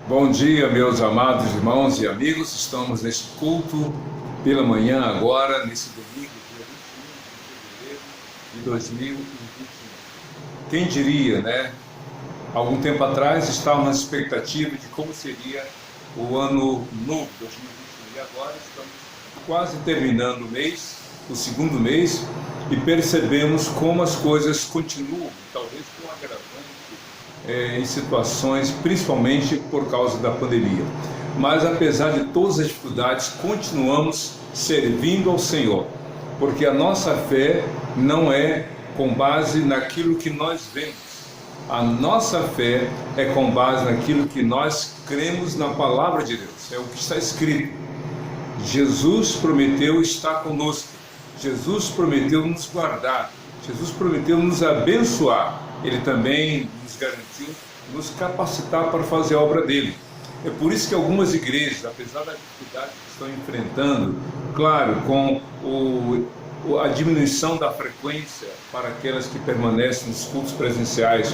Bom dia, meus amados irmãos e amigos. Estamos neste culto pela manhã agora, nesse domingo, dia 21 de fevereiro de 2021. Quem diria, né? Algum tempo atrás estávamos na expectativa de como seria o ano novo, 2021. E agora estamos quase terminando o mês, o segundo mês, e percebemos como as coisas continuam, talvez com um agravante em situações, principalmente por causa da pandemia. Mas apesar de todas as dificuldades, continuamos servindo ao Senhor, porque a nossa fé não é com base naquilo que nós vemos. A nossa fé é com base naquilo que nós cremos na palavra de Deus. É o que está escrito. Jesus prometeu estar conosco. Jesus prometeu nos guardar. Jesus prometeu nos abençoar. Ele também nos garantiu nos capacitar para fazer a obra dele. É por isso que algumas igrejas, apesar da dificuldade que estão enfrentando, claro, com a diminuição da frequência para aquelas que permanecem nos cultos presenciais,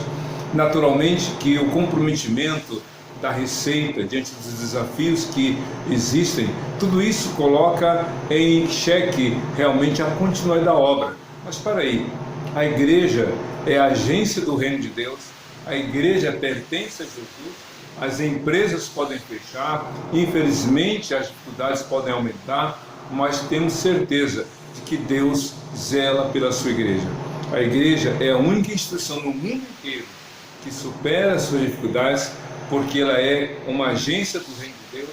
naturalmente que o comprometimento da receita diante dos desafios que existem, tudo isso coloca em xeque realmente a continuidade da obra. Mas para aí, a igreja é a agência do reino de Deus, a igreja pertence a Jesus, as empresas podem fechar, infelizmente as dificuldades podem aumentar, mas temos certeza de que Deus zela pela sua igreja. A igreja é a única instituição no mundo inteiro que supera as suas dificuldades, porque ela é uma agência do reino de Deus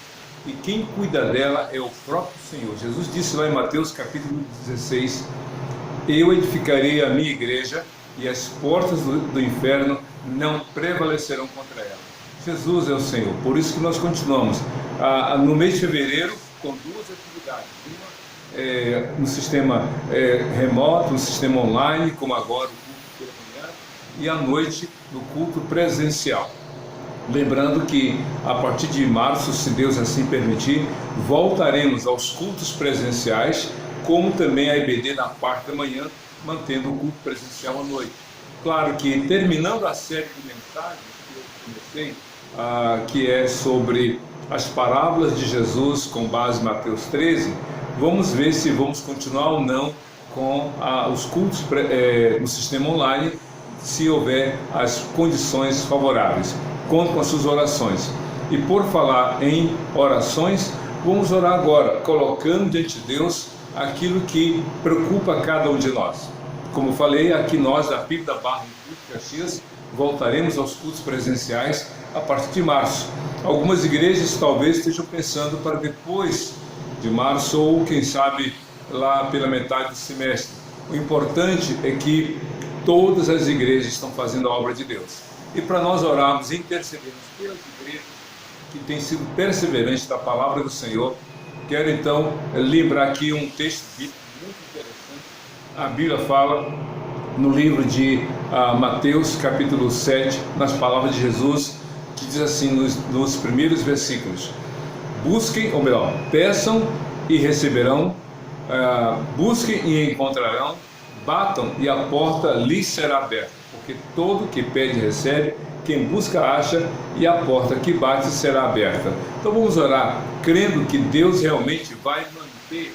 e quem cuida dela é o próprio Senhor. Jesus disse lá em Mateus capítulo 16, eu edificarei a minha igreja e as portas do inferno não prevalecerão contra ela. Jesus é o Senhor, por isso que nós continuamos no mês de fevereiro com duas atividades, uma no sistema remoto, no sistema online, como agora o culto pela manhã, e à noite no culto presencial. Lembrando que a partir de março, se Deus assim permitir, voltaremos aos cultos presenciais, como também a IBD na parte da manhã, mantendo o culto presencial à noite. Claro que terminando a série de mensagens que eu comecei, que é sobre as parábolas de Jesus com base em Mateus 13, vamos ver se vamos continuar ou não com os cultos no sistema online, se houver as condições favoráveis. Conto com as suas orações. E por falar em orações, vamos orar agora, colocando diante de Deus aquilo que preocupa cada um de nós. Como falei, aqui nós da PIB da Barra de Caxias voltaremos aos cultos presenciais a partir de março. Algumas igrejas talvez estejam pensando para depois de março ou quem sabe lá pela metade do semestre. O importante é que todas as igrejas estão fazendo a obra de Deus. E para nós orarmos e intercedermos pelas igrejas que têm sido perseverantes da palavra do Senhor, quero então lembrar aqui um texto bíblico muito interessante. A Bíblia fala no livro de Mateus, capítulo 7, nas palavras de Jesus, que diz assim nos primeiros versículos: busquem, ou melhor, peçam e receberão, busquem e encontrarão, batam e a porta lhes será aberta. Porque todo que pede recebe, quem busca acha, e a porta que bate será aberta. Então vamos orar, crendo que Deus realmente vai manter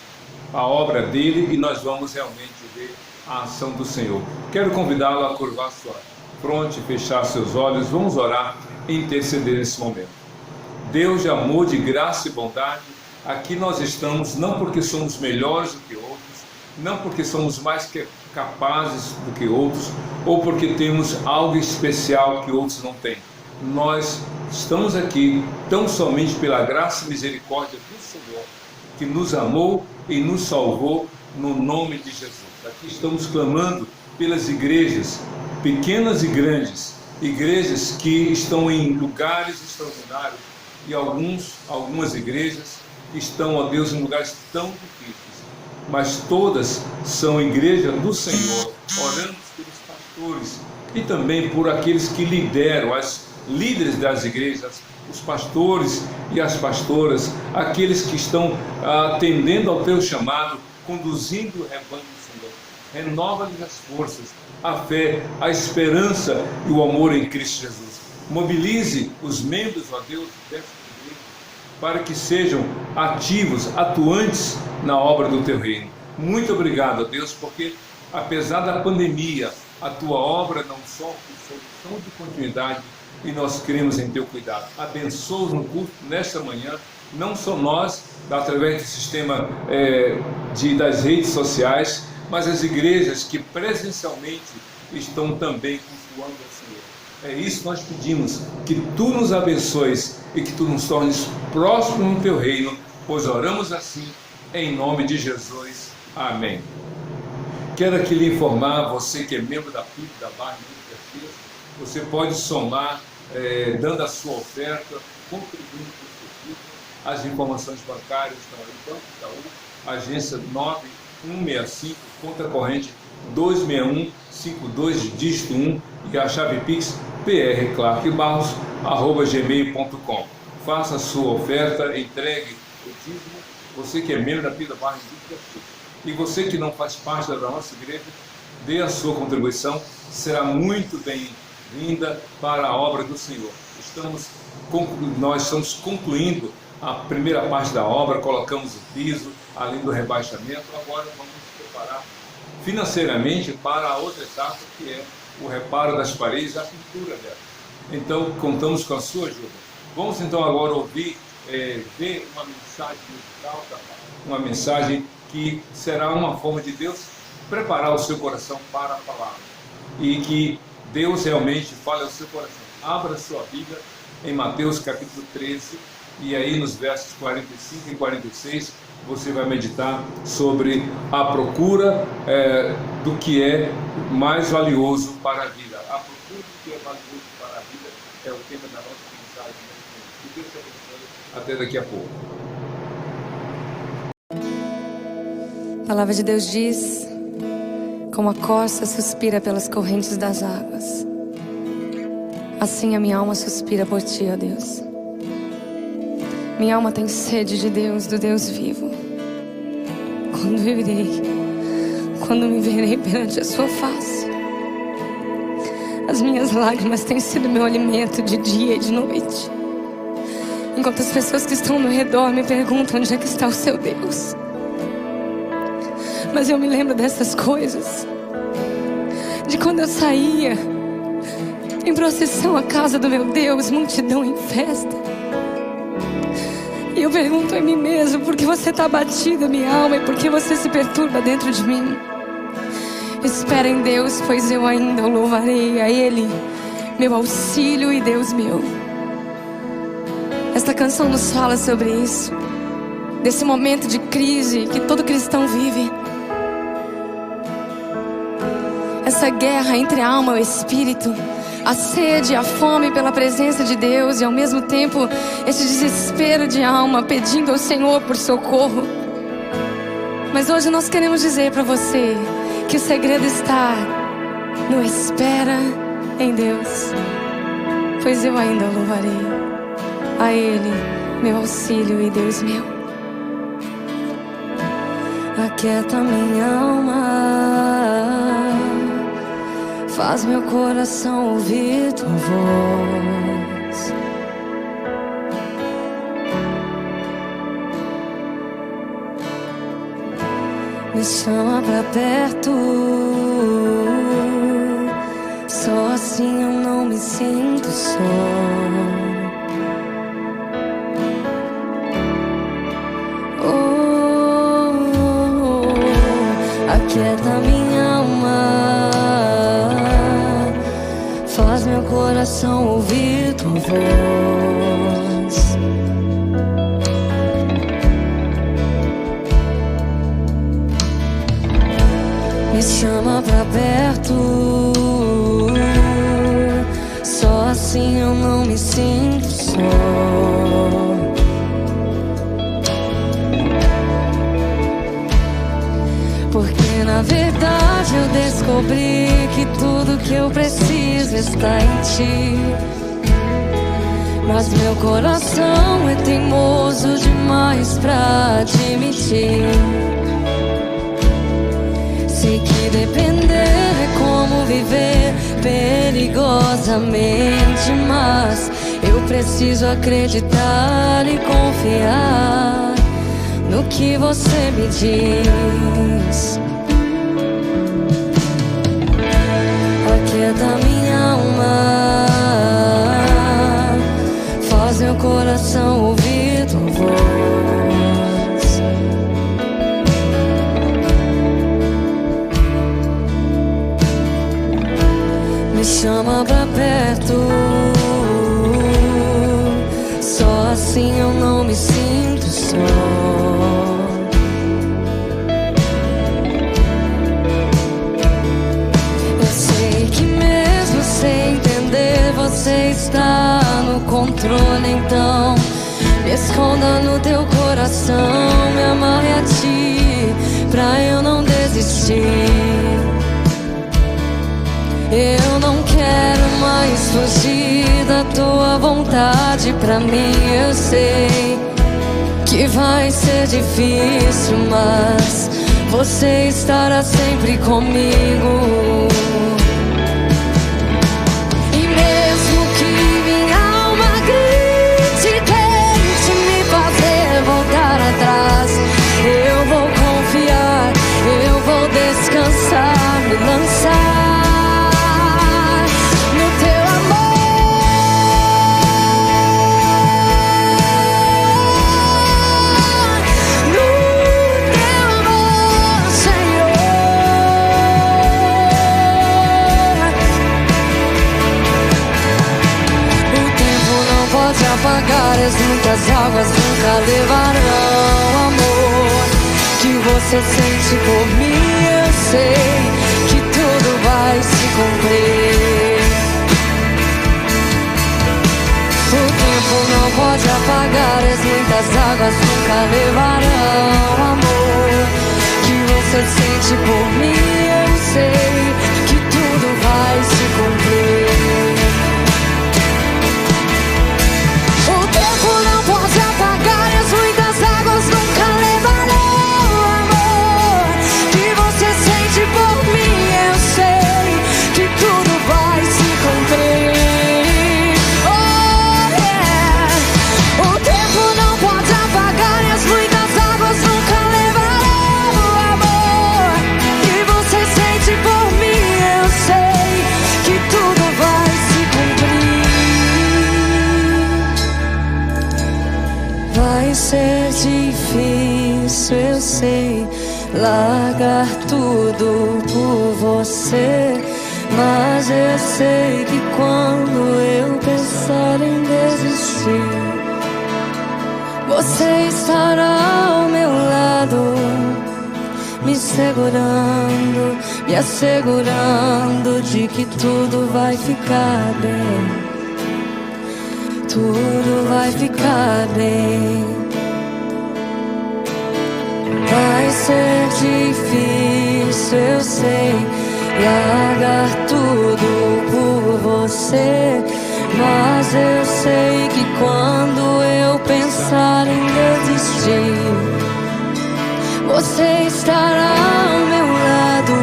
a obra dele e nós vamos realmente ver a ação do Senhor. Quero convidá-lo a curvar sua fronte, fechar seus olhos. Vamos orar e interceder nesse momento. Deus de amor, de graça e bondade, aqui nós estamos não porque somos melhores do que outros, não porque somos mais capazes do que outros, ou porque temos algo especial que outros não têm. Nós estamos aqui tão somente pela graça e misericórdia do Senhor, que nos amou e nos salvou no nome de Jesus. Aqui estamos clamando pelas igrejas, pequenas e grandes, igrejas que estão em lugares extraordinários e algumas igrejas que estão, ó Deus, em lugares tão difíceis. Mas todas são igreja do Senhor. Oramos pelos pastores e também por aqueles que lideram, as líderes das igrejas, os pastores e as pastoras, aqueles que estão atendendo ao teu chamado, conduzindo o rebanho do Senhor. Renova-lhes as forças, a fé, a esperança e o amor em Cristo Jesus. Mobilize os membros, ó Deus, dessa igreja, para que sejam ativos, atuantes na obra do teu reino. Muito obrigado, ó Deus, porque apesar da pandemia, a tua obra não sofre solução de continuidade e nós cremos em teu cuidado. Abençoa-os no culto nesta manhã, não só nós, através do sistema das redes sociais, mas as igrejas que presencialmente estão também cultuando ao Senhor. É isso que nós pedimos, que tu nos abençoes e que tu nos tornes próximos no teu reino, pois oramos assim, em nome de Jesus. Amém. Quero aqui lhe informar, você que é membro da PIB da Barra de Caxias, você pode somar, dando a sua oferta, contribuindo com o seu PIB. As informações bancárias estão aí, Banco Itaú, agência 9165, conta corrente 26152, dígito 1, e a chave Pix, prclarkbarros@gmail.com. Faça a sua oferta, entregue o dízimo, você que é membro da PIB da Barra de Caxias. E você que não faz parte da nossa igreja, dê a sua contribuição, será muito bem-vinda para a obra do Senhor. Nós estamos concluindo a primeira parte da obra, colocamos o piso, além do rebaixamento, agora vamos nos preparar financeiramente para a outra etapa, que é o reparo das paredes e a pintura dela. Então, contamos com a sua ajuda. Vamos então agora ouvir, ver uma mensagem musical, uma mensagem que será uma forma de Deus preparar o seu coração para a palavra. E que Deus realmente fale ao seu coração. Abra a sua Bíblia em Mateus capítulo 13, e aí nos versos 45 e 46, você vai meditar sobre a procura do que é mais valioso para a vida. A procura do que é valioso para a vida é o tema da nossa mensagem. Que Deus te abençoe. Até daqui a pouco. A palavra de Deus diz: como a corça suspira pelas correntes das águas, assim a minha alma suspira por ti, ó Deus. Minha alma tem sede de Deus, do Deus vivo. Quando viverei, quando me verei perante a sua face. As minhas lágrimas têm sido meu alimento de dia e de noite, enquanto as pessoas que estão ao meu redor me perguntam onde é que está o seu Deus. Mas eu me lembro dessas coisas, de quando eu saía em procissão à casa do meu Deus, multidão em festa. E eu pergunto a mim mesmo: por que você está abatida, minha alma, e por que você se perturba dentro de mim? Espera em Deus, pois eu ainda o louvarei, a Ele, meu auxílio e Deus meu. Esta canção nos fala sobre isso, desse momento de crise que todo cristão vive. Essa guerra entre a alma e o espírito, a sede, a fome pela presença de Deus, e ao mesmo tempo esse desespero de alma pedindo ao Senhor por socorro. Mas hoje nós queremos dizer para você que o segredo está no espera em Deus, pois eu ainda o louvarei, a Ele, meu auxílio e Deus meu. Aquieta minha alma, faz meu coração ouvir tua voz. Me chama pra perto, só assim eu não me sinto só. Aquieta minha alma, faz meu coração ouvir tua voz. Me chama pra perto, só assim eu não me sinto só. Porque na verdade eu descobri que tudo que eu preciso está em ti. Mas meu coração é teimoso demais pra admitir. Sei que depender é como viver, perigosamente, mas eu preciso acreditar e confiar no que você me diz. Aquieta minha alma, faz meu coração ouvir tua voz. Me chama pra perto, só assim eu não me sinto só. Você está no controle, então me esconda no teu coração. Me amarre a ti, pra eu não desistir. Eu não quero mais fugir da tua vontade pra mim. Eu sei que vai ser difícil, mas você estará sempre comigo. Eu vou confiar, eu vou descansar, me lançar no teu amor, no teu amor, Senhor. O tempo não pode apagar, as muitas águas nunca levarão o amor que você sente por mim. Eu sei que tudo vai se cumprir. O tempo não pode apagar, as muitas águas nunca levarão o amor que você sente por mim. Eu sei que tudo vai se cumprir. O tempo não pode apagar, as muitas águas nunca levarão o amor que você sente por mim. Eu sei que tudo vai se cumprir. Oh yeah. O tempo não pode apagar, as muitas águas nunca levarão o amor que você sente por mim. Eu sei que tudo vai se cumprir. Vai ser difícil, eu sei, largar tudo por você, mas eu sei que quando eu pensar em desistir, você estará ao meu lado, me segurando, me assegurando de que tudo vai ficar bem. Tudo vai ficar bem. Vai ser difícil, eu sei, largar tudo por você, mas eu sei que quando eu pensar em desistir, você estará ao meu lado,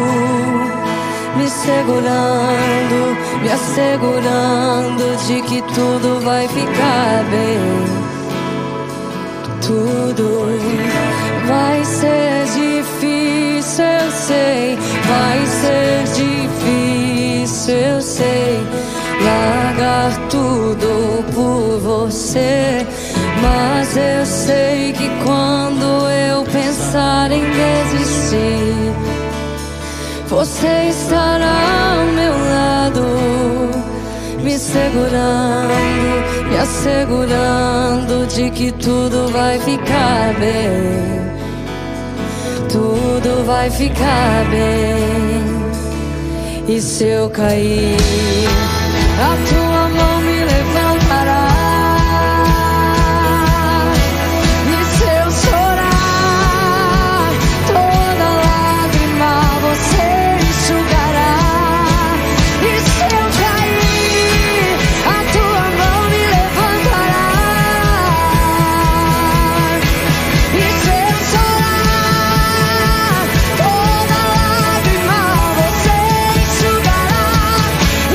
me segurando, me assegurando de que tudo vai ficar bem. Tudo vai ser difícil, eu sei, vai ser difícil, eu sei, largar tudo por você, mas eu sei que quando eu pensar em desistir, você estará ao meu lado, me segurando, me assegurando de que tudo vai ficar bem. Tudo vai ficar bem. E se eu cair, a tua mão me levantará. E se eu chorar, toda lágrima você enxugará. E se eu cair, a tua mão me levantará. E se eu chorar, toda lágrima você enxugará. E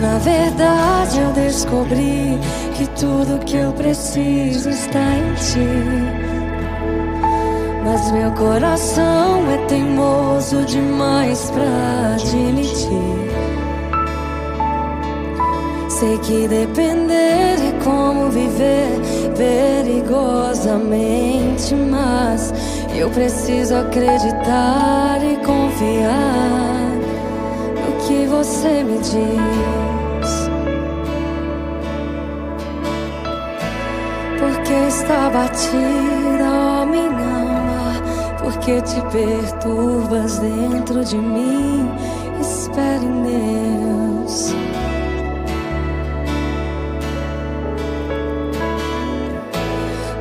na verdade eu descobri que tudo que eu preciso está em ti. Mas meu coração é teimoso demais pra admitir. Sei que depender é como viver perigosamente, mas eu preciso acreditar e confiar no que você me diz. Porque está batida, ó minha alma, porque te perturbas dentro de mim. Espere em Deus.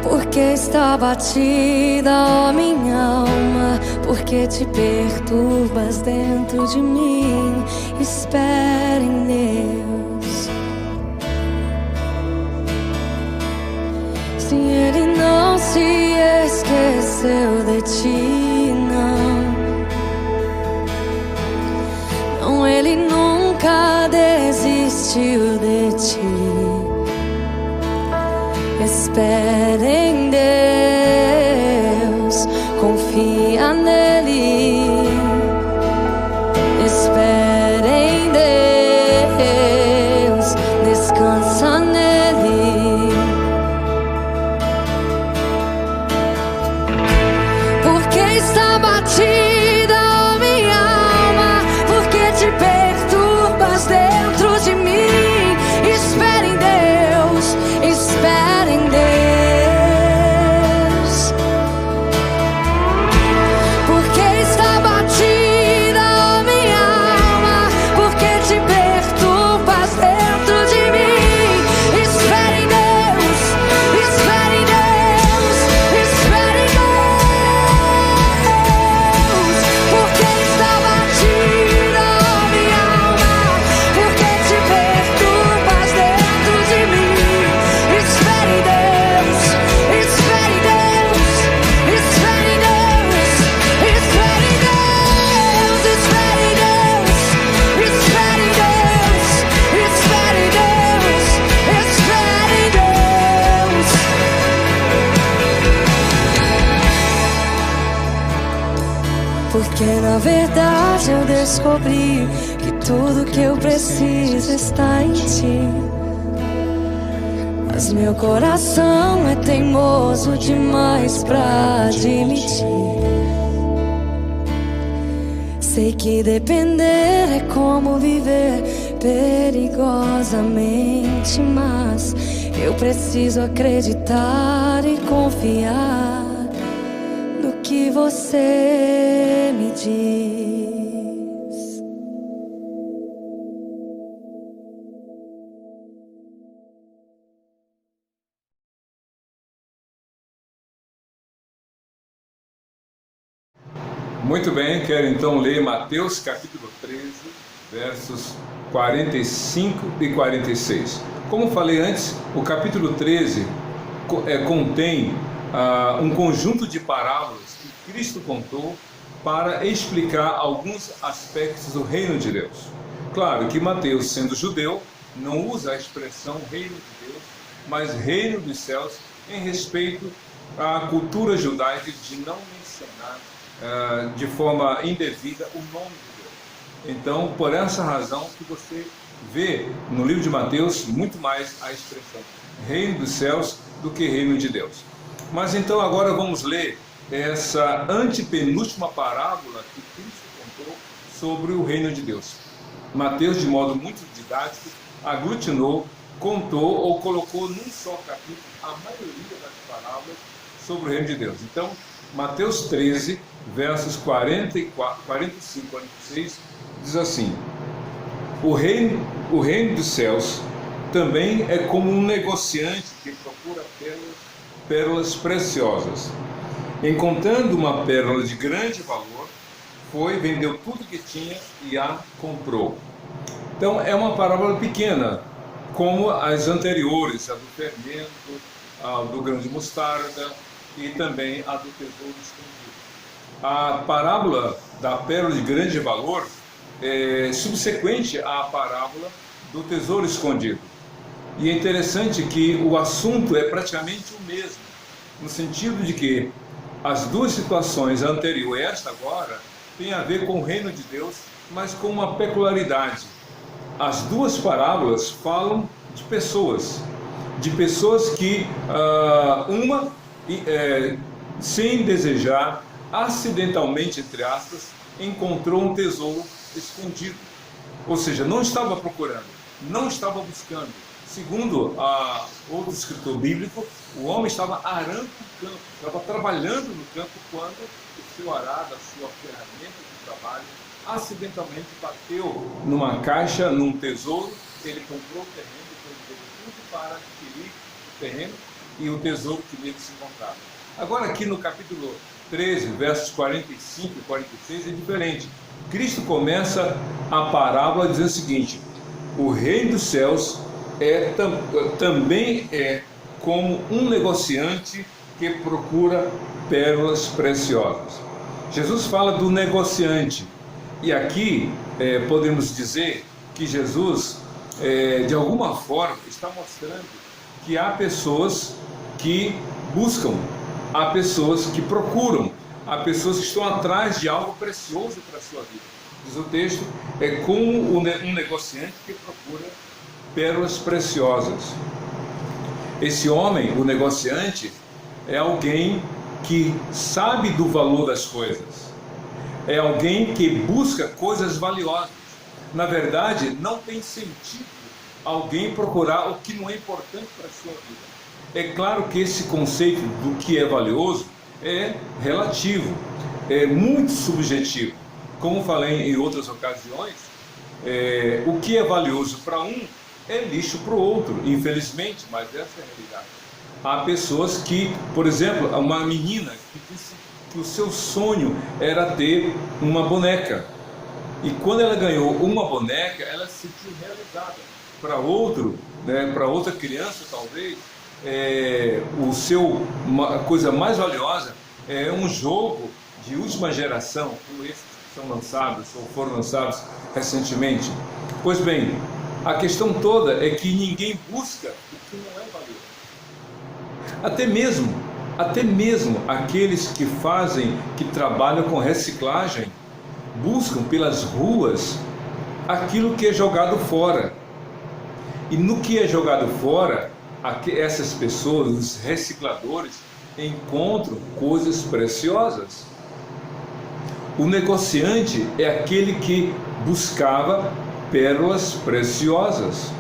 Porque está batida, ó minha alma, porque te perturbas dentro de mim. Espere em Deus. Se Ele não se esqueceu de ti, não, Ele nunca desistiu de ti. Espere em Deus, confia nele. Espere em Deus, descansa nele. Porque está batida, ó minha alma, porque te perturbas dentro de mim. Espere em Deus, espere em Deus. Porque está batida, ó minha alma, porque te perturbas dentro de mim. Espere em Deus, espere em Deus, espere em Deus. Porque está batida, ó minha alma, porque te perturbas dentro de mim. Espere em Deus, espere em Deus, espere em Deus, espere em Deus, espere em Deus, espere em Deus, espere em Deus, espere em Deus. Porque na verdade eu descobri que tudo que eu preciso está em ti. Mas meu coração é teimoso demais pra admitir. Sei que depender é como viver perigosamente, mas eu preciso acreditar e confiar no que você me diz. Muito bem, quero então ler Mateus capítulo 13, versos 45 e 46. Como falei antes, o capítulo 13 contém um conjunto de parábolas que Cristo contou para explicar alguns aspectos do reino de Deus. Claro que Mateus, sendo judeu, não usa a expressão reino de Deus, mas reino dos céus, em respeito à cultura judaica de não mencionar de forma indevida o nome de Deus. Então, por essa razão que você vê no livro de Mateus muito mais a expressão reino dos céus do que reino de Deus. Mas então agora vamos ler essa antepenúltima parábola que Cristo contou sobre o reino de Deus. Mateus, de modo muito didático, aglutinou, contou ou colocou num só capítulo a maioria das parábolas sobre o reino de Deus. Então, Mateus 13, versos 45 a 46, diz assim: o reino dos céus também é como um negociante que procura pérolas preciosas. Encontrando uma pérola de grande valor, vendeu tudo que tinha e a comprou. Então é uma parábola pequena, como as anteriores, a do fermento, a do grão de mostarda e também a do tesouro escondido. A parábola da pérola de grande valor é subsequente à parábola do tesouro escondido. E é interessante que o assunto é praticamente o mesmo, no sentido de que as duas situações, a anterior e esta agora, tem a ver com o reino de Deus, mas com uma peculiaridade. As duas parábolas falam de pessoas que uma, sem desejar, acidentalmente, entre aspas, encontrou um tesouro escondido. Ou seja, não estava procurando, não estava buscando. Segundo outro escritor bíblico, o homem estava arando o campo, estava trabalhando no campo quando o seu arado, a sua ferramenta de trabalho, acidentalmente bateu numa caixa, num tesouro. Ele comprou o terreno, fez tudo para adquirir o terreno e o tesouro que nele se encontrava. Agora aqui no capítulo 13, versos 45 e 46 é diferente. Cristo começa a parábola dizendo o seguinte: o reino dos céus também é como um negociante que procura pérolas preciosas. Jesus fala do negociante, e aqui podemos dizer que Jesus, de alguma forma, está mostrando que há pessoas que buscam, há pessoas que procuram, há pessoas que estão atrás de algo precioso para a sua vida. Diz o texto, é como um negociante que procura pérolas preciosas. Esse homem, o negociante, é alguém que sabe do valor das coisas. É alguém que busca coisas valiosas. Na verdade, não tem sentido alguém procurar o que não é importante para a sua vida. É claro que esse conceito do que é valioso é relativo, é muito subjetivo. Como falei em outras ocasiões, o que é valioso para um é lixo para o outro, infelizmente, mas essa é a realidade. Há pessoas que, por exemplo, uma menina que disse que o seu sonho era ter uma boneca, e quando ela ganhou uma boneca, ela se sentiu realizada. Para outro, para outra criança talvez, a coisa mais valiosa é um jogo de última geração, como esses que são lançados ou foram lançados recentemente. Pois bem, a questão toda é que ninguém busca o que não é valioso. Até mesmo aqueles que trabalham com reciclagem, buscam pelas ruas aquilo que é jogado fora. E no que é jogado fora, essas pessoas, os recicladores, encontram coisas preciosas. O negociante é aquele que buscava pérolas preciosas.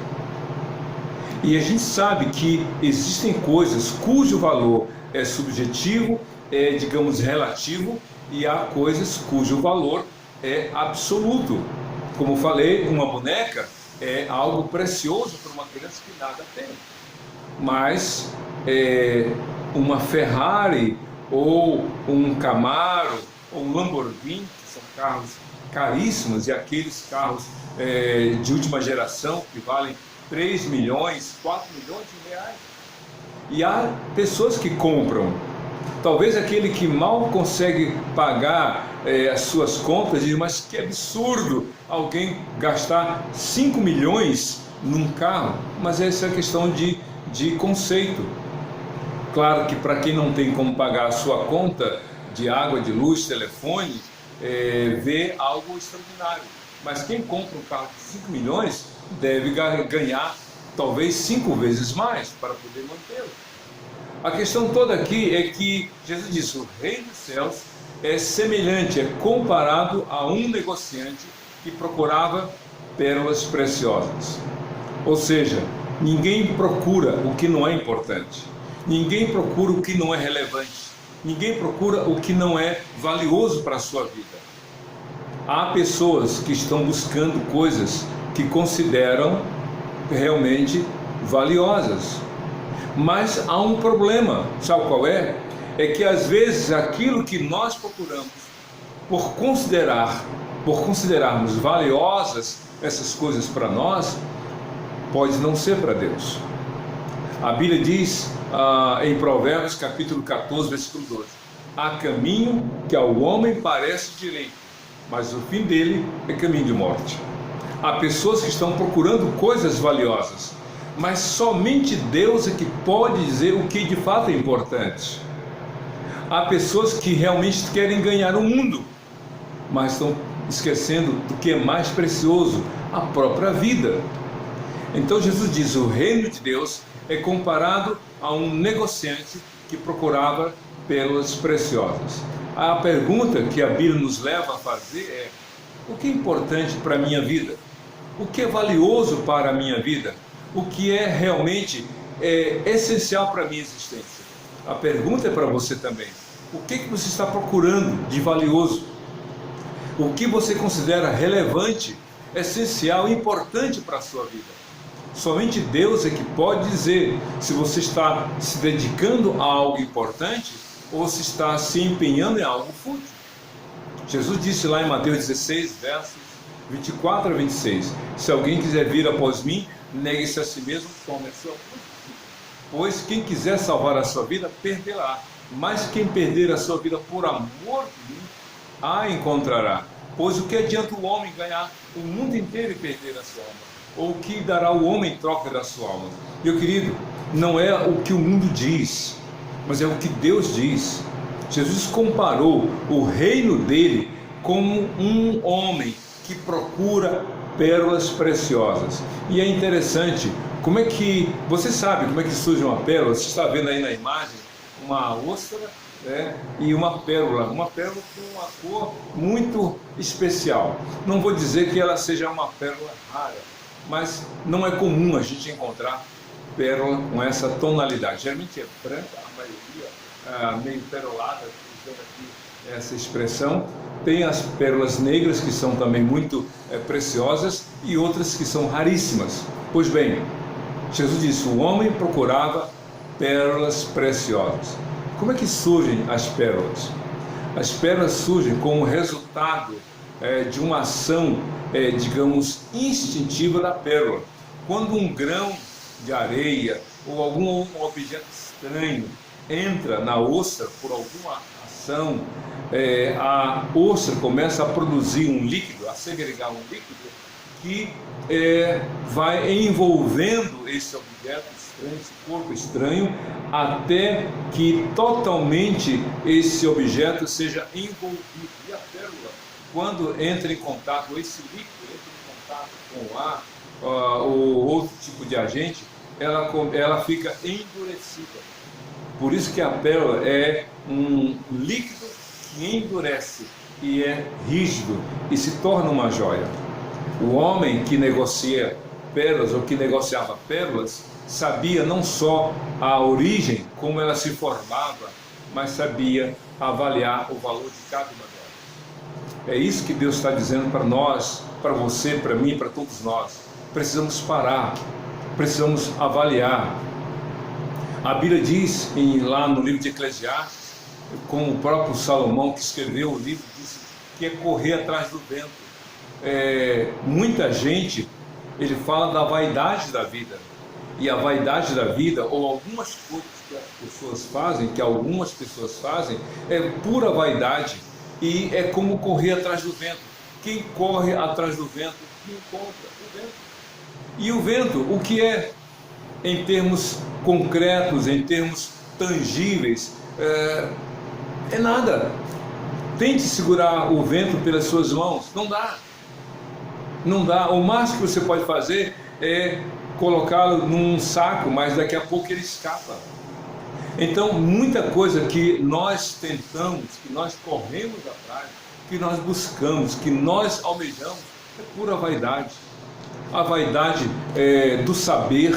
E a gente sabe que existem coisas cujo valor é subjetivo, digamos, relativo, e há coisas cujo valor é absoluto. Como falei, uma boneca é algo precioso para uma criança que nada tem. Mas uma Ferrari, ou um Camaro, ou um Lamborghini, que são carros caríssimos, e aqueles carros de última geração que valem 3 milhões, 4 milhões de reais. E há pessoas que compram. Talvez aquele que mal consegue pagar as suas contas diz: mas que absurdo alguém gastar 5 milhões num carro. Mas essa é a questão de conceito. Claro que para quem não tem como pagar a sua conta de água, de luz, telefone, vê algo extraordinário. Mas quem compra um carro de 5 milhões deve ganhar talvez 5 vezes mais para poder mantê-lo. A questão toda aqui é que Jesus disse: o reino dos céus é semelhante, é comparado a um negociante que procurava pérolas preciosas. Ou seja, ninguém procura o que não é importante, ninguém procura o que não é relevante, ninguém procura o que não é valioso para a sua vida. Há pessoas que estão buscando coisas que consideram realmente valiosas. Mas há um problema, sabe qual é? É que às vezes aquilo que nós procuramos, por considerarmos valiosas essas coisas para nós, pode não ser para Deus. A Bíblia diz em Provérbios capítulo 14, versículo 12: há caminho que ao homem parece direito, mas o fim dele é caminho de morte. Há pessoas que estão procurando coisas valiosas, mas somente Deus é que pode dizer o que de fato é importante. Há pessoas que realmente querem ganhar o mundo, mas estão esquecendo do que é mais precioso, a própria vida. Então Jesus diz: o reino de Deus é comparado a um negociante que procurava pérolas preciosas. A pergunta que a Bíblia nos leva a fazer é: o que é importante para a minha vida? O que é valioso para a minha vida? O que é realmente essencial para a minha existência? A pergunta é para você também: o que você está procurando de valioso? O que você considera relevante, essencial e importante para a sua vida? Somente Deus é que pode dizer se você está se dedicando a algo importante ou se está se empenhando em algo fútil. Jesus disse lá em Mateus 16, versos 24 a 26: se alguém quiser vir após mim, negue-se a si mesmo, tome a sua cruz. Pois quem quiser salvar a sua vida, perderá. Mas quem perder a sua vida por amor de mim, a encontrará. Pois o que adianta o homem ganhar o mundo inteiro e perder a sua alma? Ou o que dará o homem em troca da sua alma? Meu querido, não é o que o mundo diz, mas é o que Deus diz. Jesus comparou o reino dele como um homem que procura pérolas preciosas. E é interessante, como é que, você sabe como é que surge uma pérola? Você está vendo aí na imagem uma ostra, e uma pérola com uma cor muito especial. Não vou dizer que ela seja uma pérola rara, mas não é comum a gente encontrar pérola com essa tonalidade. Geralmente é branca, a maioria meio perolada, usando aqui essa expressão. Tem as pérolas negras, que são também muito preciosas, e outras que são raríssimas. Pois bem, Jesus disse: o homem procurava pérolas preciosas. Como é que surgem as pérolas? As pérolas surgem como resultado de uma ação, digamos, instintiva da pérola. Quando um grão de areia ou algum objeto estranho entra na ostra por alguma ação, a ostra começa a produzir um líquido, a segregar um líquido que vai envolvendo esse objeto estranho, esse corpo estranho, até que totalmente esse objeto seja envolvido. E a pérola, quando entra em contato, esse líquido entra em contato com o ar ou outro tipo de agente, ela fica endurecida. Por isso que a pérola é um líquido que endurece e é rígido e se torna uma joia. O homem que negocia pérolas ou que negociava pérolas sabia não só a origem, como ela se formava, mas sabia avaliar o valor de cada uma delas. É isso que Deus está dizendo para nós, para você, para mim, para todos nós. Precisamos parar, precisamos avaliar. A Bíblia diz, lá no livro de Eclesiastes, como o próprio Salomão que escreveu o livro, disse que é correr atrás do vento. Muita gente, ele fala da vaidade da vida. E a vaidade da vida, ou algumas coisas que algumas pessoas fazem, é pura vaidade. E é como correr atrás do vento. Quem corre atrás do vento, encontra o vento. E o vento, o que é em termos concretos, em termos tangíveis, é nada. Tente segurar o vento pelas suas mãos, não dá. Não dá. O máximo que você pode fazer é colocá-lo num saco, mas daqui a pouco ele escapa. Então, muita coisa que nós tentamos, que nós corremos atrás, que nós buscamos, que nós almejamos, é pura vaidade. A vaidade do saber.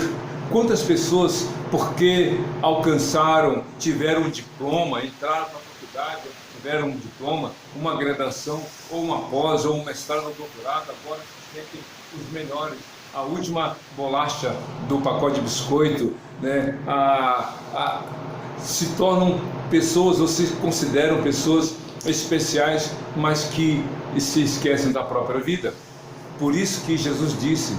Quantas pessoas, porque alcançaram, tiveram um diploma, entraram na faculdade, tiveram um diploma, uma graduação, ou uma pós, ou um mestrado, ou doutorado, agora se sentem os melhores, a última bolacha do pacote de biscoito, se tornam pessoas, ou se consideram pessoas especiais, mas que se esquecem da própria vida. Por isso que Jesus disse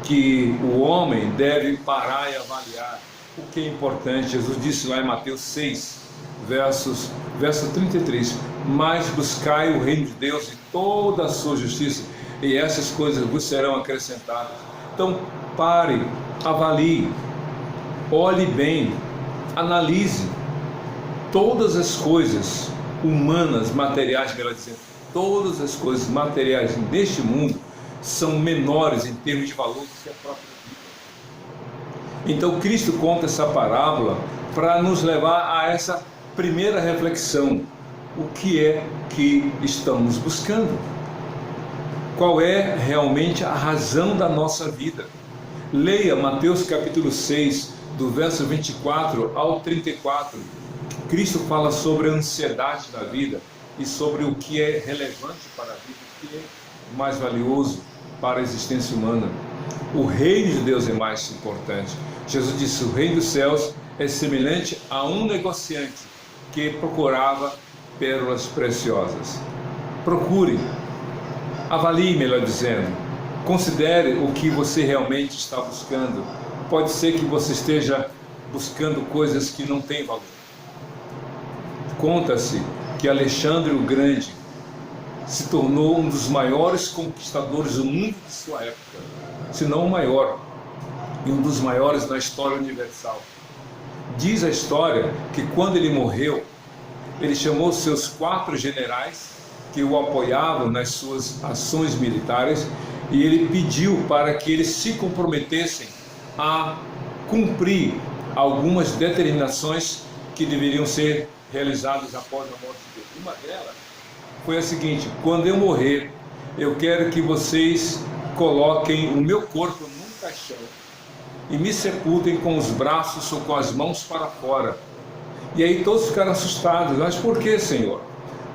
que o homem deve parar e avaliar o que é importante. Jesus disse lá em Mateus 6, verso 33, mas buscai o reino de Deus e toda a sua justiça, e essas coisas vos serão acrescentadas. Então, pare, avalie, olhe bem, analise todas as coisas humanas, materiais, melhor dizendo, todas as coisas materiais deste mundo são menores em termos de valor do que a própria vida. Então Cristo conta essa parábola para nos levar a essa primeira reflexão: o que é que estamos buscando? Qual é realmente a razão da nossa vida? Leia Mateus capítulo 6, do verso 24 ao 34. Cristo fala sobre a ansiedade da vida e sobre o que é relevante para a vida, o que é mais valioso para a existência humana. O reino de Deus é mais importante. Jesus disse: o reino dos céus é semelhante a um negociante que procurava pérolas preciosas. Procure, avalie, melhor dizendo, considere o que você realmente está buscando. Pode ser que você esteja buscando coisas que não têm valor. Conta-se que Alexandre o Grande se tornou um dos maiores conquistadores do mundo de sua época, se não o maior, e um dos maiores na história universal. Diz a história que quando ele morreu, ele chamou seus 4 generais que o apoiavam nas suas ações militares e ele pediu para que eles se comprometessem a cumprir algumas determinações que deveriam ser realizadas após a morte dele. Uma delas foi a seguinte: quando eu morrer, eu quero que vocês coloquem o meu corpo num caixão e me sepultem com os braços ou com as mãos para fora. E aí todos ficaram assustados. Mas por que, Senhor?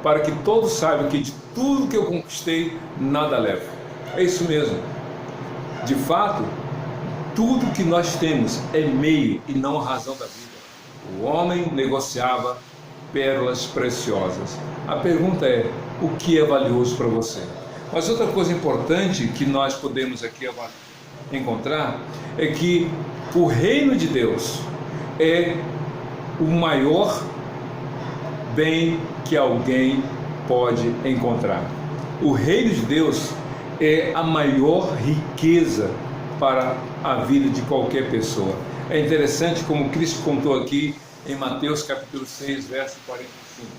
Para que todos saibam que de tudo que eu conquistei, nada levo. É isso mesmo. De fato, tudo que nós temos é meio e não a razão da vida. O homem negociava pérolas preciosas. A pergunta é: o que é valioso para você? Mas outra coisa importante que nós podemos aqui encontrar é que o reino de Deus é o maior bem que alguém pode encontrar. O reino de Deus é a maior riqueza para a vida de qualquer pessoa. É interessante como Cristo contou aqui em Mateus capítulo 6, verso 45.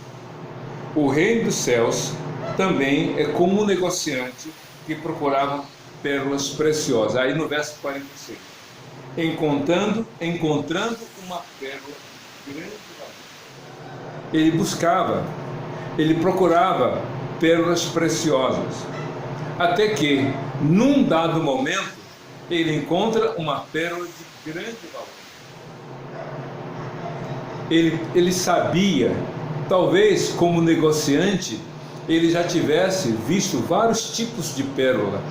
O reino dos céus também é como um negociante que procurava pérolas preciosas. Aí no verso 46. Encontrando uma pérola de grande valor. Ele buscava, ele procurava pérolas preciosas. Até que, num dado momento, ele encontra uma pérola de grande valor. Ele sabia, talvez como negociante, ele já tivesse visto vários tipos de pérola,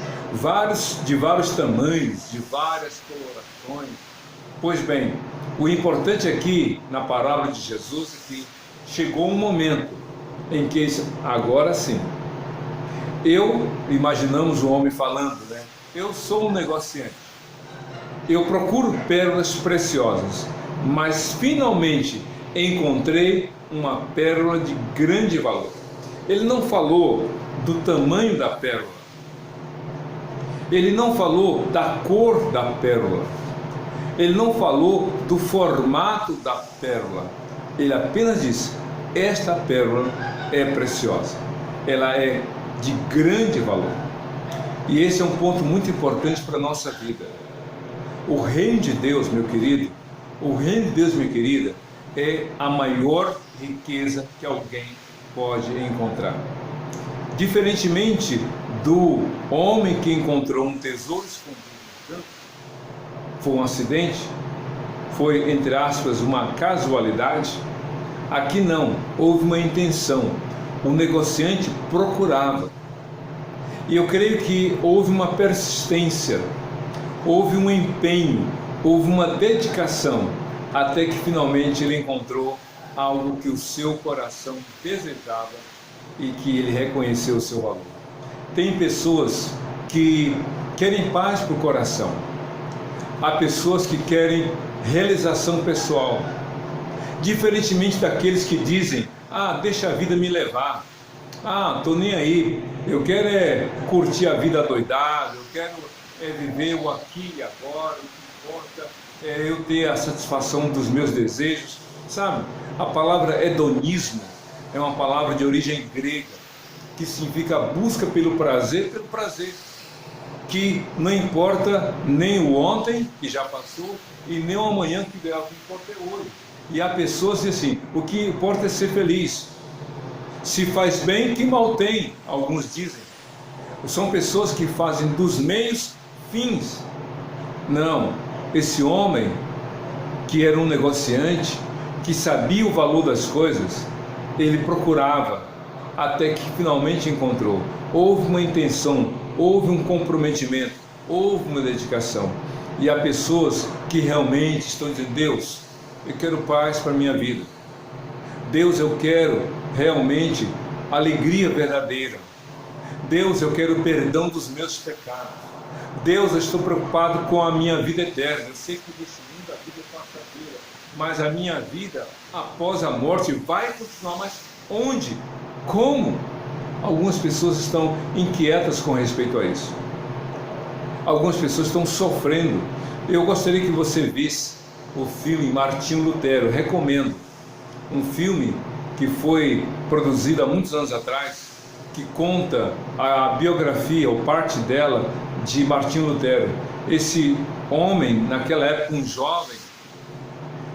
de vários tamanhos, de várias colorações. Pois bem, o importante aqui na parábola de Jesus é que chegou um momento em que, agora sim, imaginamos o homem falando, né? Eu sou um negociante, eu procuro pérolas preciosas, mas finalmente encontrei uma pérola de grande valor. Ele não falou do tamanho da pérola, ele não falou da cor da pérola, ele não falou do formato da pérola, ele apenas disse: esta pérola é preciosa, ela é de grande valor. E esse é um ponto muito importante para a nossa vida. O reino de Deus, meu querido, o reino de Deus, minha querida, é a maior riqueza que alguém pode encontrar. Diferentemente do homem que encontrou um tesouro escondido no campo, foi um acidente, foi, entre aspas, uma casualidade. Aqui não, houve uma intenção. O negociante procurava. E eu creio que houve uma persistência, houve um empenho, houve uma dedicação, até que finalmente ele encontrou algo que o seu coração desejava e que ele reconheceu o seu valor. Tem pessoas que querem paz para o coração, há pessoas que querem realização pessoal, diferentemente daqueles que dizem: deixa a vida me levar, Ah, tô nem aí. Eu quero curtir a vida doidada, eu quero viver o aqui e agora, o que importa é eu ter a satisfação dos meus desejos. Sabe, a palavra hedonismo é uma palavra de origem grega, que significa busca pelo prazer, que não importa nem o ontem, que já passou, e nem o amanhã, que virá, o que importa é hoje. E há pessoas que dizem assim, o que importa é ser feliz. Se faz bem, que mal tem, alguns dizem. São pessoas que fazem dos meios fins. Não, esse homem, que era um negociante, que sabia o valor das coisas, ele procurava, até que finalmente encontrou. Houve uma intenção, houve um comprometimento, houve uma dedicação. E há pessoas que realmente estão dizendo, Deus, eu quero paz para a minha vida. Deus, eu quero realmente alegria verdadeira. Deus, eu quero o perdão dos meus pecados. Deus, eu estou preocupado com a minha vida eterna. Eu sei que desse mundo a vida é passageira, mas a minha vida após a morte vai continuar. Mas onde? Como? Algumas pessoas estão inquietas com respeito a isso. Algumas pessoas estão sofrendo. Eu gostaria que você visse o filme Martinho Lutero, recomendo. Um filme que foi produzido há muitos anos atrás, que conta a biografia, ou parte dela, de Martinho Lutero. Esse homem, naquela época um jovem,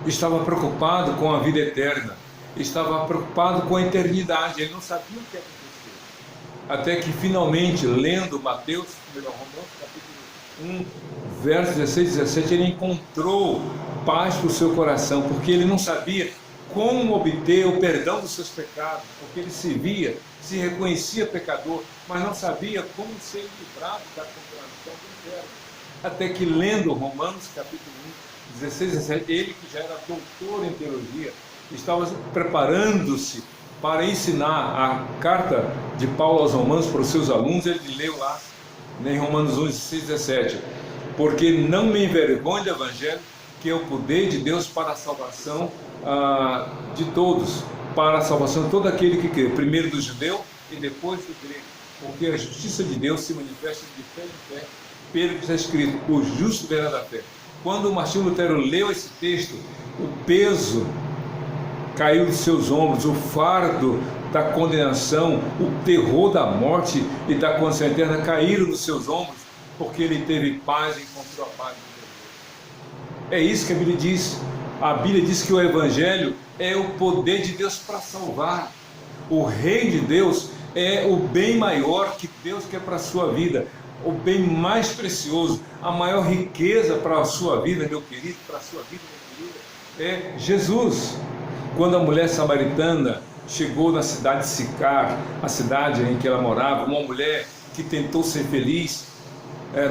estava preocupado com a vida eterna, estava preocupado com a eternidade, ele não sabia o que ia acontecer. Até que finalmente, lendo Mateus, Romanos capítulo 1, versos 16 e 17, ele encontrou paz para o seu coração, porque ele não sabia como obter o perdão dos seus pecados, porque ele se via, se reconhecia pecador, mas não sabia como ser livrado da condenação do inferno. Até que lendo Romanos capítulo 1, 16 e 17, ele que já era doutor em teologia, estava preparando-se para ensinar a carta de Paulo aos Romanos para os seus alunos. Ele leu lá em Romanos 1, 16 e 17, porque não me envergonho do evangelho, que é o poder de Deus para a salvação de todos, para a salvação de todo aquele que crê, primeiro do judeu e depois do grego, porque a justiça de Deus se manifesta de fé em fé, pelo que está escrito, o justo verá da fé. Quando o Martinho Lutero leu esse texto, o peso caiu de seus ombros, o fardo da condenação, o terror da morte e da condenação eterna caíram dos seus ombros, porque ele teve paz e encontrou a paz de Deus. É isso que a Bíblia diz. A Bíblia diz que o Evangelho é o poder de Deus para salvar. O reino de Deus é o bem maior que Deus quer para a sua vida, o bem mais precioso, a maior riqueza para a sua vida, meu querido, para a sua vida, minha querida, é Jesus. Quando a mulher samaritana chegou na cidade de Sicar, a cidade em que ela morava, uma mulher que tentou ser feliz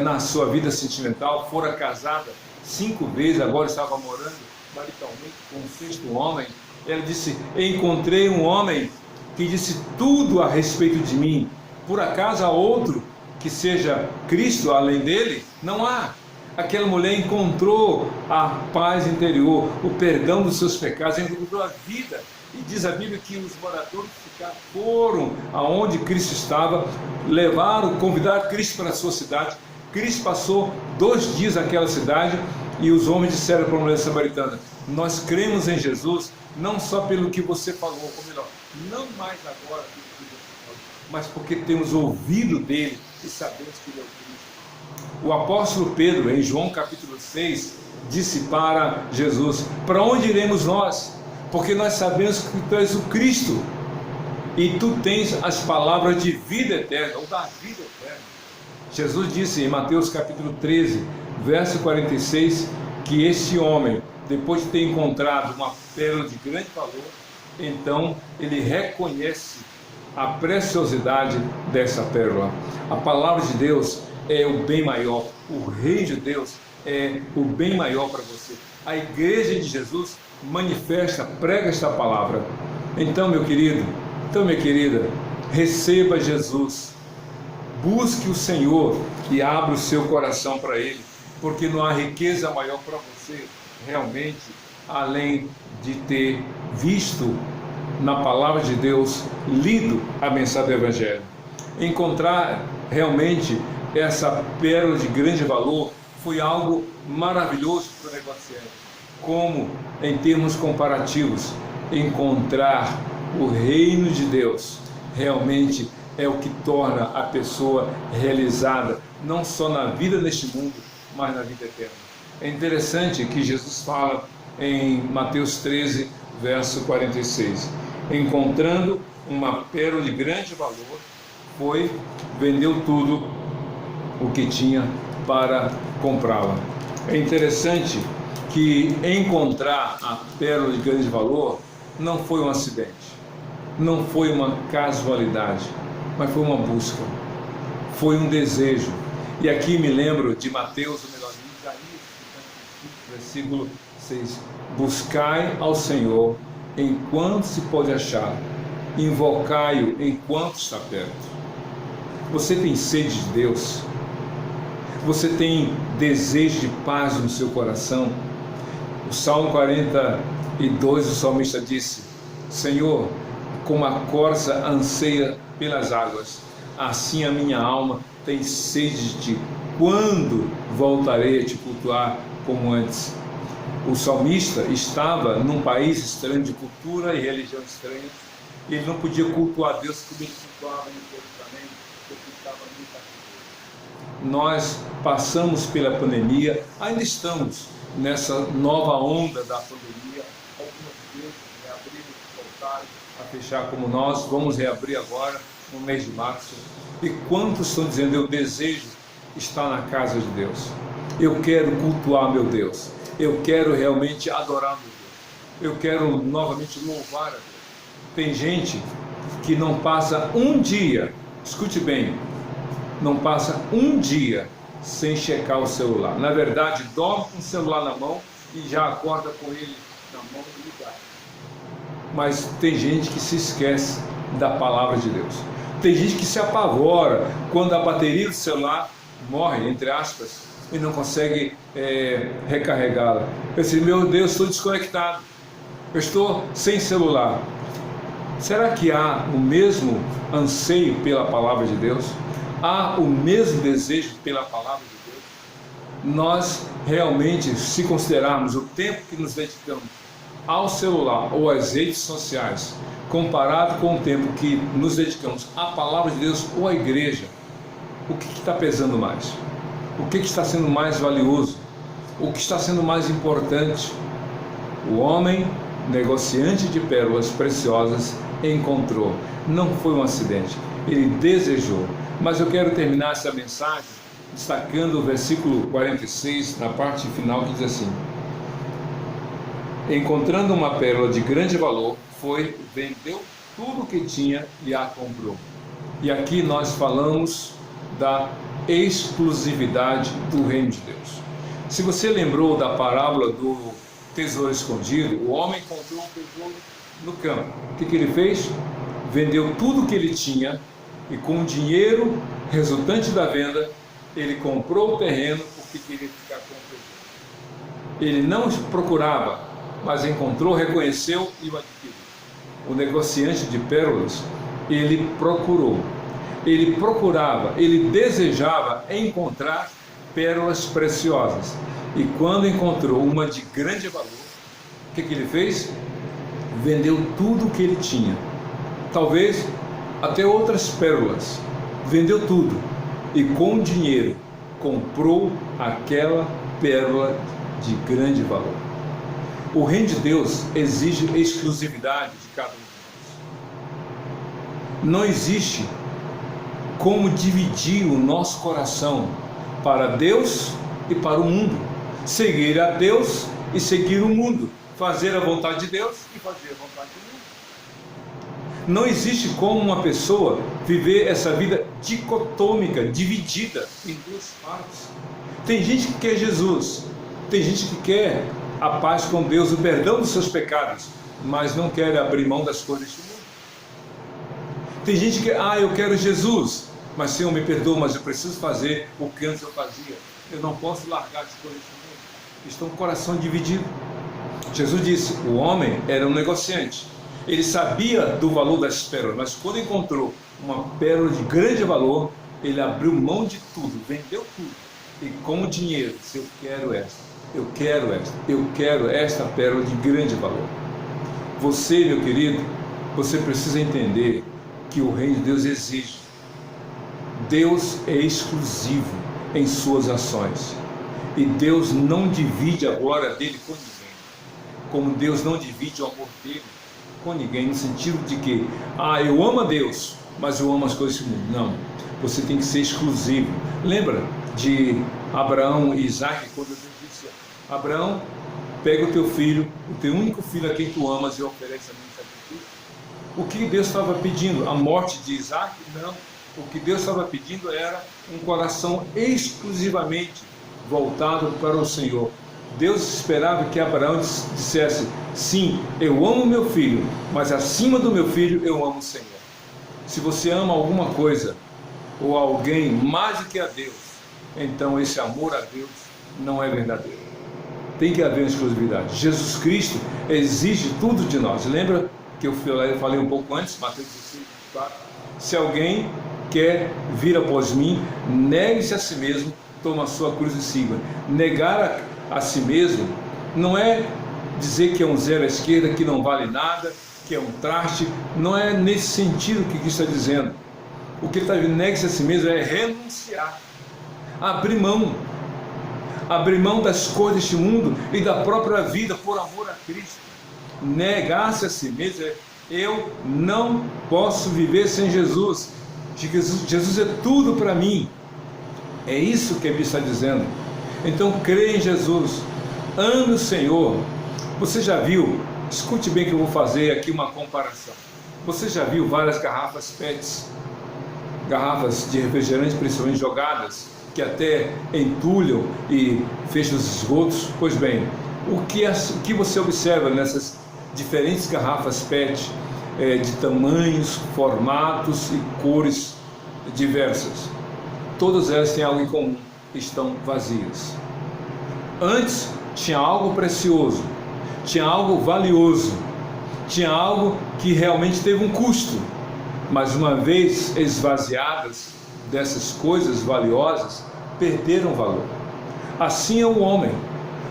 na sua vida sentimental, fora casada 5 vezes, agora estava morando maritalmente com o 6º homem. Ela disse, encontrei um homem que disse tudo a respeito de mim. Por acaso há outro que seja Cristo além dele? Não há. Aquela mulher encontrou a paz interior, o perdão dos seus pecados, encontrou a vida. E diz a Bíblia que os moradores de Sicar foram aonde Cristo estava, convidaram Cristo para a sua cidade. Cristo passou 2 dias naquela cidade e os homens disseram para a mulher samaritana, nós cremos em Jesus não só pelo que você falou, ou melhor, não mais agora pelo que você falou, mas porque temos ouvido dele e sabemos que ele é o Cristo. O apóstolo Pedro, em João capítulo 6, disse para Jesus, para onde iremos nós? Porque nós sabemos que tu és o Cristo e tu tens as palavras de vida eterna, ou da vida eterna. Jesus disse em Mateus capítulo 13, verso 46, que este homem, depois de ter encontrado uma pérola de grande valor, então ele reconhece a preciosidade dessa pérola. A palavra de Deus é o bem maior, o reino de Deus é o bem maior para você. A igreja de Jesus manifesta, prega esta palavra. Então, meu querido, então, minha querida, receba Jesus. Busque o Senhor e abra o seu coração para Ele, porque não há riqueza maior para você, realmente, além de ter visto na palavra de Deus, lido a mensagem do Evangelho. Encontrar realmente essa pérola de grande valor foi algo maravilhoso para o negociante. Como, em termos comparativos, encontrar o reino de Deus realmente é o que torna a pessoa realizada, não só na vida neste mundo, mas na vida eterna. É interessante que Jesus fala em Mateus 13, verso 46, encontrando uma pérola de grande valor, vendeu tudo o que tinha para comprá-la. É interessante que encontrar a pérola de grande valor não foi um acidente, não foi uma casualidade, mas foi uma busca, foi um desejo. E aqui me lembro de Mateus, ou melhor, de Isaías, versículo 6, buscai ao Senhor enquanto se pode achar, invocai-o enquanto está perto. Você tem sede de Deus? Você tem desejo de paz no seu coração? O Salmo 42, o salmista disse: Senhor, como a corça anseia pelas águas, assim a minha alma tem sede de ti. Quando voltarei a te cultuar como antes? O salmista estava num país estranho, de cultura e religião estranha. Ele não podia cultuar Deus como ele cultuava no Jerusalém, porque estava muito cativeiro. Nós passamos pela pandemia, ainda estamos nessa nova onda da pandemia. Algumas vezes reabriram, voltaram a fechar como nós. Vamos reabrir agora no mês de março. E quantos estão dizendo: eu desejo estar na casa de Deus, eu quero cultuar meu Deus, eu quero realmente adorar meu Deus, eu quero novamente louvar a Deus. Tem gente que não passa um dia, escute bem, não passa um dia sem checar o celular. Na verdade, dorme com o celular na mão e já acorda com ele na mão ligado. Mas tem gente que se esquece da palavra de Deus. Tem gente que se apavora quando a bateria do celular morre, entre aspas, e não consegue recarregá-la. Eu disse: meu Deus, estou desconectado, eu estou sem celular. Será que há o mesmo anseio pela palavra de Deus? Há o mesmo desejo pela palavra de Deus? Nós realmente, se considerarmos o tempo que nos dedicamos ao celular ou às redes sociais, comparado com o tempo que nos dedicamos à palavra de Deus ou à igreja, o que está pesando mais? O que está sendo mais valioso? O que está sendo mais importante? O homem, negociante de pérolas preciosas, encontrou. Não foi um acidente, ele desejou. Mas eu quero terminar essa mensagem destacando o versículo 46, na parte final, que diz assim: encontrando uma pérola de grande valor, vendeu tudo o que tinha e a comprou. E aqui nós falamos da exclusividade do reino de Deus. Se você lembrou da parábola do tesouro escondido, o homem encontrou um tesouro no campo. O que ele fez? Vendeu tudo o que ele tinha e, com o dinheiro resultante da venda, ele comprou o terreno porque queria ficar com o tesouro. Ele não procurava, mas encontrou, reconheceu e o adquiriu. O negociante de pérolas, ele procurou, ele procurava, ele desejava encontrar pérolas preciosas. E quando encontrou uma de grande valor, o que ele fez? Vendeu tudo o que ele tinha, talvez até outras pérolas, vendeu tudo e com o dinheiro comprou aquela pérola de grande valor. O reino de Deus exige exclusividade de cada um de nós. Não existe como dividir o nosso coração para Deus e para o mundo, seguir a Deus e seguir o mundo, fazer a vontade de Deus e fazer a vontade do mundo. Não existe como uma pessoa viver essa vida dicotômica, dividida em duas partes. Tem gente que quer Jesus, tem gente que quer a paz com Deus, o perdão dos seus pecados, mas não quer abrir mão das coisas do mundo. Tem gente que, eu quero Jesus, mas Senhor, me perdoa, mas eu preciso fazer o que antes eu fazia. Eu não posso largar as coisas do mundo. Estou com o coração dividido. Jesus disse: o homem era um negociante. Ele sabia do valor das pérolas, mas quando encontrou uma pérola de grande valor, ele abriu mão de tudo, vendeu tudo. E com o dinheiro, disse: eu quero esta, eu quero esta, eu quero esta pérola de grande valor. Você, meu querido, você precisa entender que o reino de Deus exige. Deus é exclusivo em suas ações. E Deus não divide a glória dele com ninguém. Como Deus não divide o amor dele com ninguém, no sentido de que, eu amo a Deus, mas eu amo as coisas desse mundo. Não, você tem que ser exclusivo. Lembra de Abraão e Isaac, quando Deus disse: Abraão, pega o teu filho, o teu único filho a quem tu amas, e oferece a mim sacrifício. O que Deus estava pedindo? A morte de Isaac? Não. O que Deus estava pedindo era um coração exclusivamente voltado para o Senhor. Deus esperava que Abraão dissesse: sim, eu amo meu filho, mas acima do meu filho eu amo o Senhor. Se você ama alguma coisa ou alguém mais do que a Deus, então esse amor a Deus não é verdadeiro. Tem que haver uma exclusividade. Jesus Cristo exige tudo de nós. Lembra que eu falei um pouco antes, Mateus 16, 24? Se alguém quer vir após mim, negue-se a si mesmo, toma a sua cruz e siga. Negar a si mesmo não é dizer que é um zero à esquerda, que não vale nada, que é um traste. Não é nesse sentido que Cristo está dizendo. O que ele está dizendo, negue-se a si mesmo, é renunciar, abrir mão das coisas deste mundo e da própria vida por amor a Cristo. Negar-se a si mesmo é: eu não posso viver sem Jesus. Jesus é tudo para mim. É isso que a Bíblia está dizendo. Então creia em Jesus, ame o Senhor. Você já viu, escute bem que eu vou fazer aqui uma comparação. Você já viu várias garrafas PETs, garrafas de refrigerante principalmente jogadas, que até entulham e fecham os esgotos? Pois bem, o que você observa nessas diferentes garrafas PET, de tamanhos, formatos e cores diversas? Todas elas têm algo em comum: estão vazias. Antes tinha algo precioso, tinha algo valioso, tinha algo que realmente teve um custo, mas uma vez esvaziadas dessas coisas valiosas, perderam valor. Assim é o homem.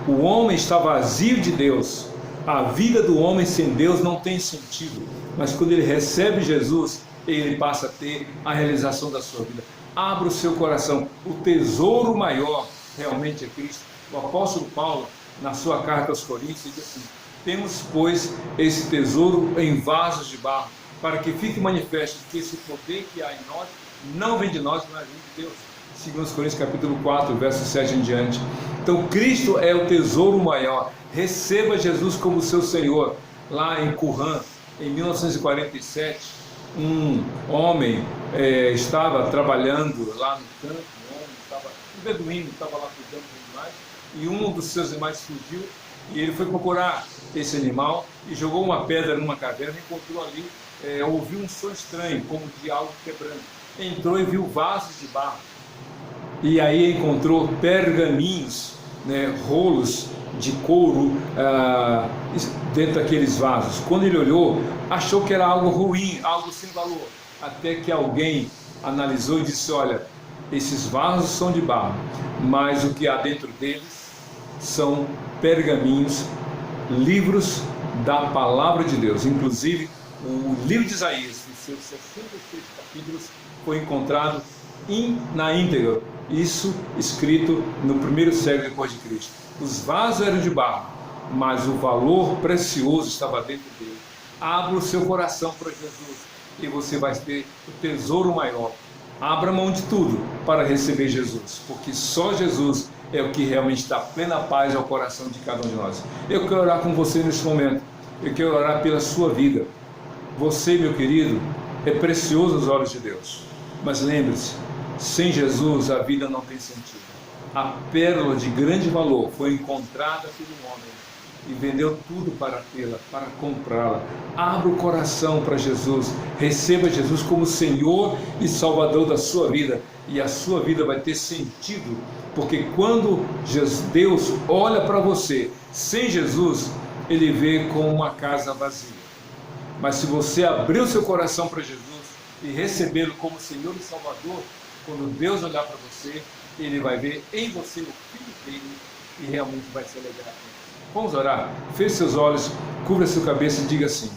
O homem está vazio de Deus. A vida do homem sem Deus não tem sentido, mas quando ele recebe Jesus, ele passa a ter a realização da sua vida. Abra o seu coração. O tesouro maior realmente é Cristo. O apóstolo Paulo, na sua carta aos Coríntios, diz assim: temos, pois, esse tesouro em vasos de barro, para que fique manifesto que esse poder que há em nós não vem de nós, mas vem de Deus. 2 Coríntios capítulo 4, verso 7 em diante. Então Cristo é o tesouro maior. Receba Jesus como seu Senhor. Lá em Qumran, em 1947, um homem estava trabalhando lá no campo, um beduíno estava lá cuidando dos animais, e um dos seus animais fugiu, e ele foi procurar esse animal e jogou uma pedra numa caverna, e encontrou ali, ouviu um som estranho, como de algo quebrando. Entrou e viu vasos de barro, e aí encontrou pergaminhos, rolos de couro dentro daqueles vasos. Quando ele olhou, achou que era algo ruim, algo sem valor, até que alguém analisou e disse: olha, esses vasos são de barro, mas o que há dentro deles são pergaminhos, livros da palavra de Deus. Inclusive o livro de Isaías, em seus 66 capítulos, foi encontrado na íntegra, isso escrito no primeiro século depois de Cristo. Os vasos eram de barro, mas o valor precioso estava dentro dele. Abra o seu coração para Jesus e você vai ter o tesouro maior. Abra mão de tudo para receber Jesus, porque só Jesus é o que realmente dá plena paz ao coração de cada um de nós. Eu quero orar com você neste momento. Eu quero orar pela sua vida. Você, meu querido, é precioso aos olhos de Deus. Mas lembre-se, sem Jesus a vida não tem sentido. A pérola de grande valor foi encontrada por um homem e vendeu tudo para tê-la, para comprá-la. Abra o coração para Jesus, receba Jesus como Senhor e Salvador da sua vida, e a sua vida vai ter sentido, porque quando Deus olha para você sem Jesus, Ele vê como uma casa vazia. Mas se você abrir o seu coração para Jesus e recebê-lo como Senhor e Salvador, quando Deus olhar para você, Ele vai ver em você o Filho dele e realmente vai se alegrar. Vamos orar? Feche seus olhos, cubra sua cabeça e diga assim: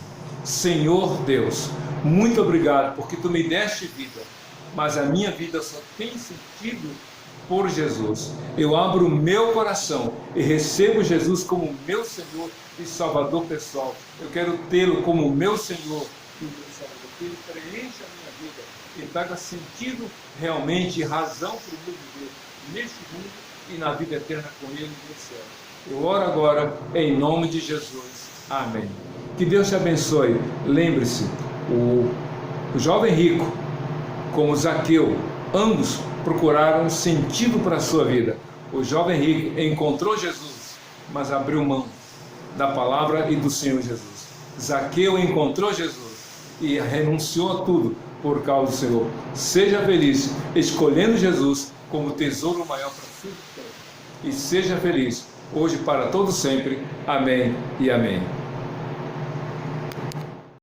Senhor Deus, muito obrigado porque Tu me deste vida, mas a minha vida só tem sentido por Jesus. Eu abro o meu coração e recebo Jesus como meu Senhor e Salvador pessoal. Eu quero tê-lo como meu Senhor e meu Salvador. Que Ele preencha a minha vida e traga sentido realmente e razão para o meu viver neste mundo e na vida eterna com Ele no céu. Eu oro agora em nome de Jesus. Amém. Que Deus te abençoe. Lembre-se, o jovem rico como Zaqueu, ambos procuraram sentido para a sua vida. O jovem rico encontrou Jesus, mas abriu mão da palavra e do Senhor Jesus. Zaqueu encontrou Jesus e renunciou a tudo por causa do Senhor. Seja feliz escolhendo Jesus como tesouro maior para a sua vida. E seja feliz hoje para todo sempre. Amém e amém.